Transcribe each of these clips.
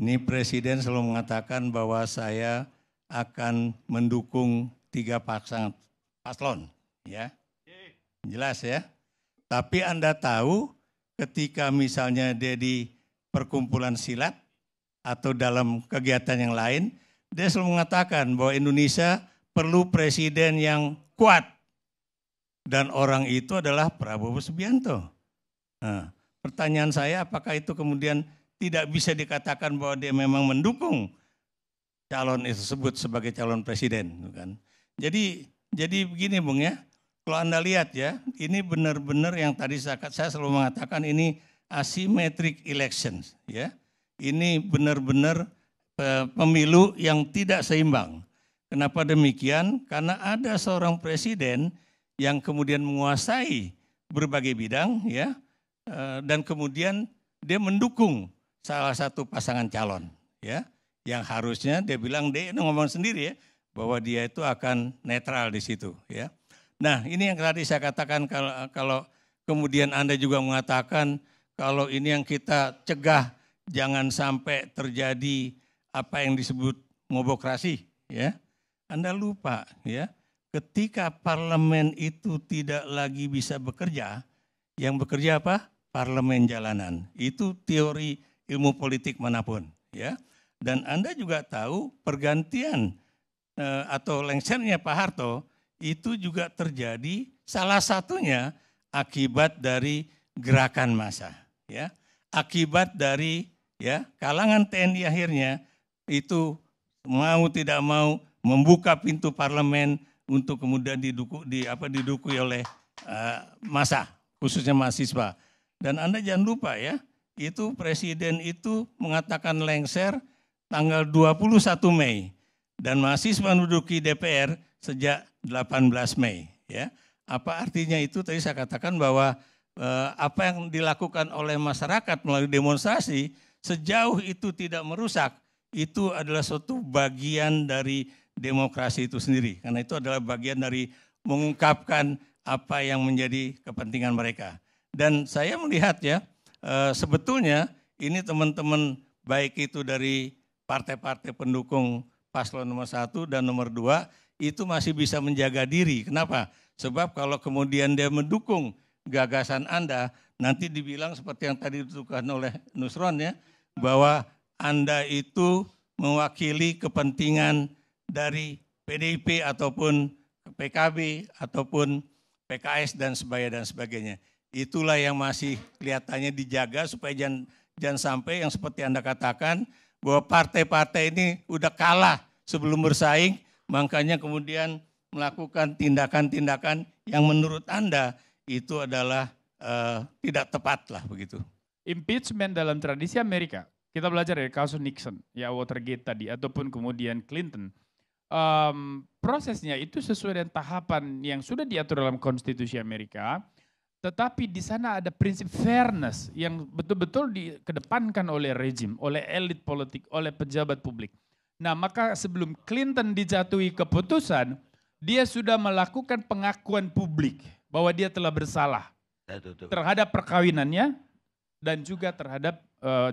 Ini Presiden selalu mengatakan bahwa saya akan mendukung 3 paslon, ya. Jelas ya. Tapi Anda tahu ketika misalnya dia di perkumpulan silat atau dalam kegiatan yang lain, dia selalu mengatakan bahwa Indonesia perlu presiden yang kuat. Dan orang itu adalah Prabowo Subianto. Nah, pertanyaan saya apakah itu kemudian tidak bisa dikatakan bahwa dia memang mendukung calon itu tersebut sebagai calon presiden, kan? Jadi begini Bung ya, kalau Anda lihat ya, ini benar-benar yang tadi saya selalu mengatakan ini asymmetric elections, ya. Ini benar-benar pemilu yang tidak seimbang. Kenapa demikian? Karena ada seorang presiden yang kemudian menguasai berbagai bidang, ya, dan kemudian dia mendukung salah satu pasangan calon, ya, yang harusnya dia bilang, dia ngomong sendiri ya, bahwa dia itu akan netral di situ, ya. Nah, ini yang tadi saya katakan, kalau kemudian Anda juga mengatakan kalau ini yang kita cegah jangan sampai terjadi apa yang disebut ngobokrasi, ya. Anda lupa, ya. Ketika parlemen itu tidak lagi bisa bekerja, yang bekerja apa? Parlemen jalanan. Itu teori ilmu politik manapun, ya. Dan Anda juga tahu pergantian atau lengsernya Pak Harto itu juga terjadi salah satunya akibat dari gerakan massa, ya. Akibat dari, ya, kalangan TNI akhirnya itu mau tidak mau membuka pintu parlemen untuk kemudian didukui oleh massa, khususnya mahasiswa. Dan Anda jangan lupa ya, itu presiden itu mengatakan lengser tanggal 21 Mei dan mahasiswa menduduki DPR sejak 18 Mei. Ya, apa artinya itu? Tadi saya katakan bahwa apa yang dilakukan oleh masyarakat melalui demonstrasi sejauh itu tidak merusak, itu adalah suatu bagian dari demokrasi itu sendiri. Karena itu adalah bagian dari mengungkapkan apa yang menjadi kepentingan mereka. Dan saya melihat ya, sebetulnya ini teman-teman baik itu dari partai-partai pendukung paslon nomor 1 dan nomor 2 itu masih bisa menjaga diri. Kenapa? Sebab kalau kemudian dia mendukung gagasan Anda, nanti dibilang seperti yang tadi dituturkan oleh Nusron ya, bahwa Anda itu mewakili kepentingan dari PDIP ataupun PKB ataupun PKS dan sebagainya. Itulah yang masih kelihatannya dijaga supaya jangan sampai yang seperti Anda katakan bahwa partai-partai ini udah kalah sebelum bersaing, makanya kemudian melakukan tindakan-tindakan yang menurut Anda itu adalah tidak tepat lah begitu. Impeachment dalam tradisi Amerika, kita belajar dari kasus Nixon, ya Watergate tadi, ataupun kemudian Clinton. Prosesnya itu sesuai dengan tahapan yang sudah diatur dalam konstitusi Amerika, tetapi di sana ada prinsip fairness yang betul-betul dikedepankan oleh rejim, oleh elit politik, oleh pejabat publik. Nah, maka sebelum Clinton dijatuhi keputusan, dia sudah melakukan pengakuan publik bahwa dia telah bersalah terhadap perkawinannya dan juga terhadap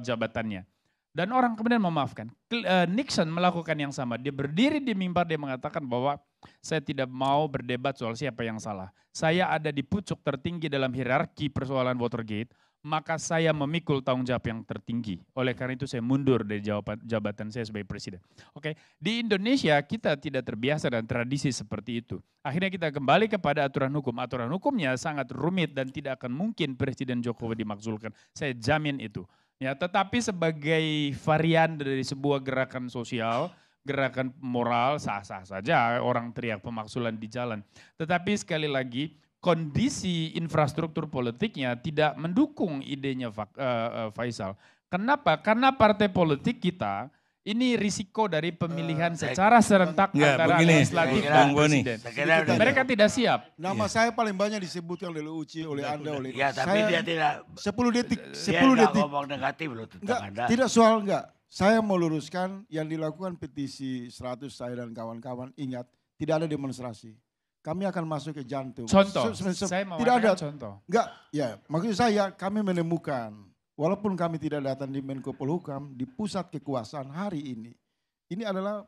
jabatannya. Dan orang kemudian memaafkan. Nixon melakukan yang sama. Dia berdiri di mimbar, dia mengatakan bahwa saya tidak mau berdebat soal siapa yang salah. Saya ada di pucuk tertinggi dalam hierarki persoalan Watergate, maka saya memikul tanggung jawab yang tertinggi. Oleh karena itu saya mundur dari jabatan saya sebagai presiden. Oke, di Indonesia kita tidak terbiasa dengan tradisi seperti itu. Akhirnya kita kembali kepada aturan hukum. Aturan hukumnya sangat rumit dan tidak akan mungkin Presiden Jokowi dimakzulkan. Saya jamin itu. Ya, tetapi sebagai varian dari sebuah gerakan sosial, gerakan moral, sah-sah saja orang teriak pemakzulan di jalan. Tetapi sekali lagi, kondisi infrastruktur politiknya tidak mendukung idenya Faisal. Kenapa? Karena partai politik kita ini risiko dari pemilihan secara serentak antara legislatif dan presiden. Mereka tidak siap. Nama saya paling banyak disebutkan oleh Uci, oleh Anda, oleh ya, tapi dia tidak 10 detik, 10 dia detik. ngomong negatif loh tentang Enggak, Anda. tidak soal enggak. Saya mau luruskan yang dilakukan petisi 100 saya dan kawan-kawan, ingat tidak ada demonstrasi. Kami akan masuk ke jantung. Contoh, saya mau tidak ada contoh. Enggak, ya maksud saya kami menemukan walaupun kami tidak datang di Menko Polhukam, di pusat kekuasaan hari ini adalah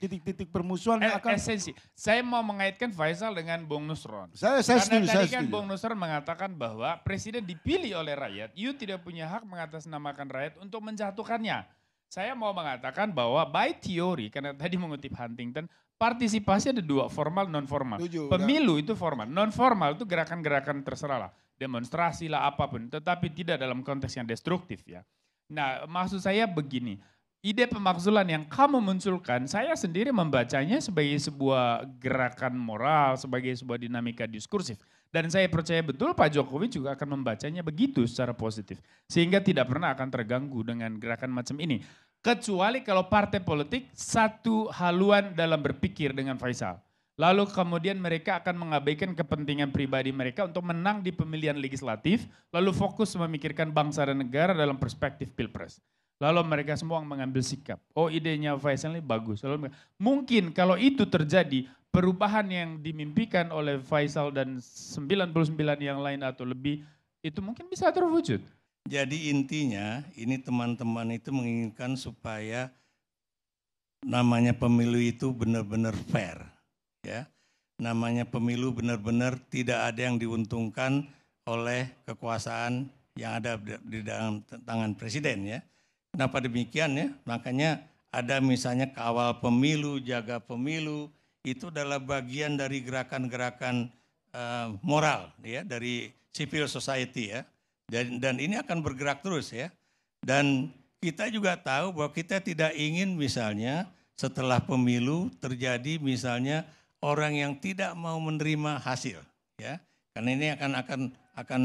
titik-titik permusuhan yang akan... Esensi. Saya mau mengaitkan Faisal dengan Bung Nusron. Saya Karena setuju, tadi saya kan setuju. Bung Nusron mengatakan bahwa presiden dipilih oleh rakyat, you tidak punya hak mengatasnamakan rakyat untuk menjatuhkannya. Saya mau mengatakan bahwa by teori, karena tadi mengutip Huntington, partisipasi ada dua, formal, non formal. Setuju, Pemilu itu formal, non formal itu gerakan-gerakan terserah lah, demonstrasi lah apapun, tetapi tidak dalam konteks yang destruktif ya. Nah maksud saya begini, ide pemakzulan yang kamu munculkan, saya sendiri membacanya sebagai sebuah gerakan moral, sebagai sebuah dinamika diskursif. Dan saya percaya betul Pak Jokowi juga akan membacanya begitu secara positif. Sehingga tidak pernah akan terganggu dengan gerakan macam ini. Kecuali kalau partai politik satu haluan dalam berpikir dengan Faisal. Lalu kemudian mereka akan mengabaikan kepentingan pribadi mereka untuk menang di pemilihan legislatif. Lalu fokus memikirkan bangsa dan negara dalam perspektif pilpres. Lalu mereka semua mengambil sikap. Oh idenya Faisal ini bagus. Lalu, mungkin kalau itu terjadi, perubahan yang dimimpikan oleh Faisal dan 99 yang lain atau lebih, itu mungkin bisa terwujud. Jadi intinya ini teman-teman itu menginginkan supaya namanya pemilu itu benar-benar fair. Ya, namanya pemilu benar-benar tidak ada yang diuntungkan oleh kekuasaan yang ada di dalam tangan presiden ya. Kenapa demikian ya? Makanya ada misalnya kawal pemilu, jaga pemilu, itu adalah bagian dari gerakan-gerakan moral ya dari civil society ya. Dan ini akan bergerak terus ya. Dan kita juga tahu bahwa kita tidak ingin misalnya setelah pemilu terjadi misalnya orang yang tidak mau menerima hasil ya. Karena ini akan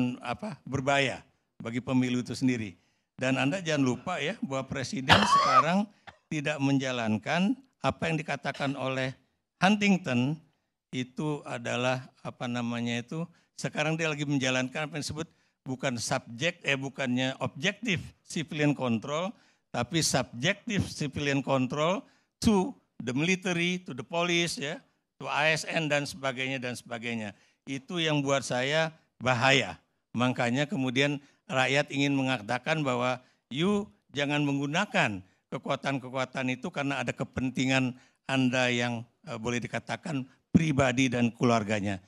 berbahaya bagi pemilu itu sendiri. Dan Anda jangan lupa ya bahwa presiden sekarang tidak menjalankan apa yang dikatakan oleh Huntington itu adalah sekarang dia lagi menjalankan apa yang disebut bukannya objektif civilian control tapi subjective civilian control to the military, to the police ya, to ASN dan sebagainya. Itu yang buat saya bahaya. Makanya kemudian rakyat ingin mengatakan bahwa you jangan menggunakan kekuatan-kekuatan itu karena ada kepentingan Anda yang boleh dikatakan pribadi dan keluarganya.